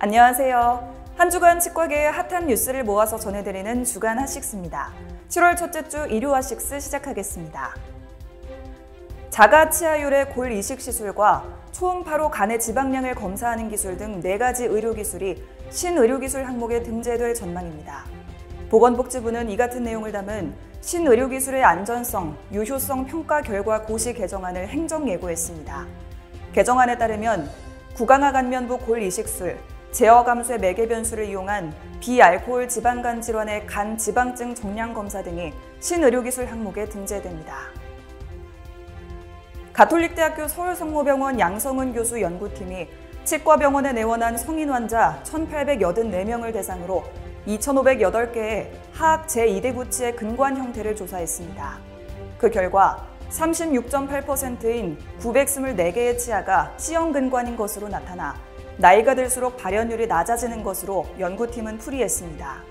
안녕하세요. 한 주간 치과계의 핫한 뉴스를 모아서 전해드리는 주간 핫식스입니다. 7월 첫째 주 일요 핫식스 시작하겠습니다. 자가 치아율의 골 이식 시술과 초음파로 간의 지방량을 검사하는 기술 등 4가지 의료기술이 신의료기술 항목에 등재될 전망입니다. 보건복지부는 이 같은 내용을 담은 신의료기술의 안전성, 유효성 평가 결과 고시 개정안을 행정 예고했습니다. 개정안에 따르면 구강화 간면부 골 이식술, 제어 감소의 매개 변수를 이용한 비알코올 지방간 질환의 간 지방증 정량 검사 등이 신의료기술 항목에 등재됩니다. 가톨릭대학교 서울성모병원 양성은 교수 연구팀이 치과병원에 내원한 성인 환자 1,884명을 대상으로 2,508개의 하악 제2대 구치의 근관 형태를 조사했습니다. 그 결과 36.8%인 924개의 치아가 C형 근관인 것으로 나타나 나이가 들수록 발현율이 낮아지는 것으로 연구팀은 풀이했습니다.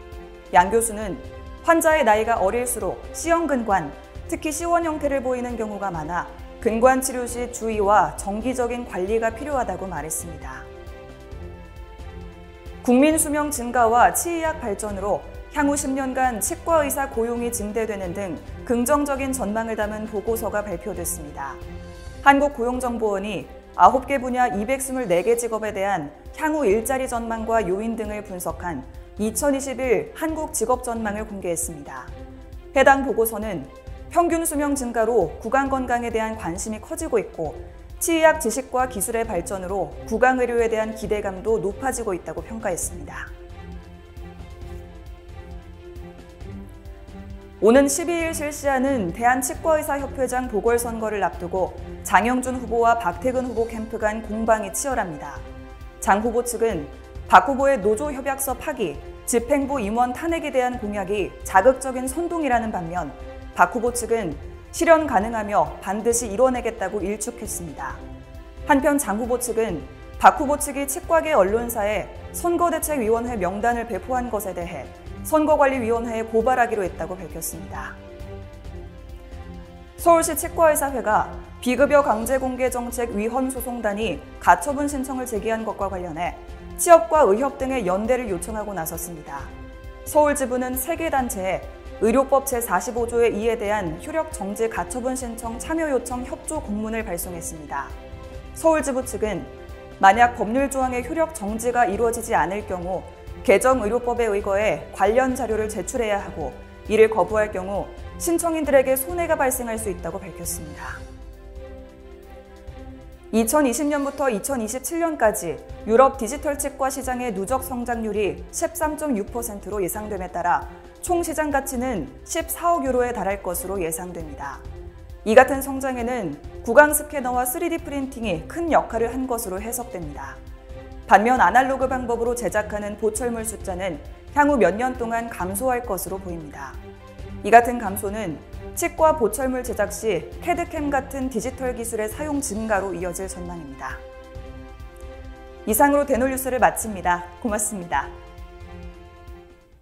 양 교수는 환자의 나이가 어릴수록 C형 근관, 특히 C1 형태를 보이는 경우가 많아 근관 치료 시 주의와 정기적인 관리가 필요하다고 말했습니다. 국민 수명 증가와 치의학 발전으로 향후 10년간 치과 의사 고용이 증대되는 등 긍정적인 전망을 담은 보고서가 발표됐습니다. 한국고용정보원이 9개 분야 224개 직업에 대한 향후 일자리 전망과 요인 등을 분석한 2021 한국 직업 전망을 공개했습니다. 해당 보고서는 평균 수명 증가로 구강 건강에 대한 관심이 커지고 있고 치의학 지식과 기술의 발전으로 구강의료에 대한 기대감도 높아지고 있다고 평가했습니다. 오는 12일 실시하는 대한치과의사협회장 보궐선거를 앞두고 장영준 후보와 박태근 후보 캠프 간 공방이 치열합니다. 장 후보 측은 박 후보의 노조협약서 파기, 집행부 임원 탄핵에 대한 공약이 자극적인 선동이라는 반면 박 후보 측은 실현 가능하며 반드시 이뤄내겠다고 일축했습니다. 한편 장 후보 측은 박 후보 측이 치과계 언론사에 선거대책위원회 명단을 배포한 것에 대해 선거관리위원회에 고발하기로 했다고 밝혔습니다. 서울시 치과의사회가 비급여 강제공개정책 위헌 소송단이 가처분 신청을 제기한 것과 관련해 취업과 의협 등의 연대를 요청하고 나섰습니다. 서울지부는 3개 단체에 의료법 제45조의 2에 대한 효력 정지 가처분 신청 참여 요청 협조 공문을 발송했습니다. 서울지부 측은 만약 법률 조항의 효력 정지가 이루어지지 않을 경우 개정의료법에 의거해 관련 자료를 제출해야 하고 이를 거부할 경우 신청인들에게 손해가 발생할 수 있다고 밝혔습니다. 2020년부터 2027년까지 유럽 디지털 치과 시장의 누적 성장률이 13.6%로 예상됨에 따라 총 시장 가치는 14억 유로에 달할 것으로 예상됩니다. 이 같은 성장에는 구강 스캐너와 3D 프린팅이 큰 역할을 한 것으로 해석됩니다. 반면 아날로그 방법으로 제작하는 보철물 숫자는 향후 몇 년 동안 감소할 것으로 보입니다. 이 같은 감소는 치과 보철물 제작 시 캐드캠 같은 디지털 기술의 사용 증가로 이어질 전망입니다. 이상으로 대놀뉴스를 마칩니다. 고맙습니다.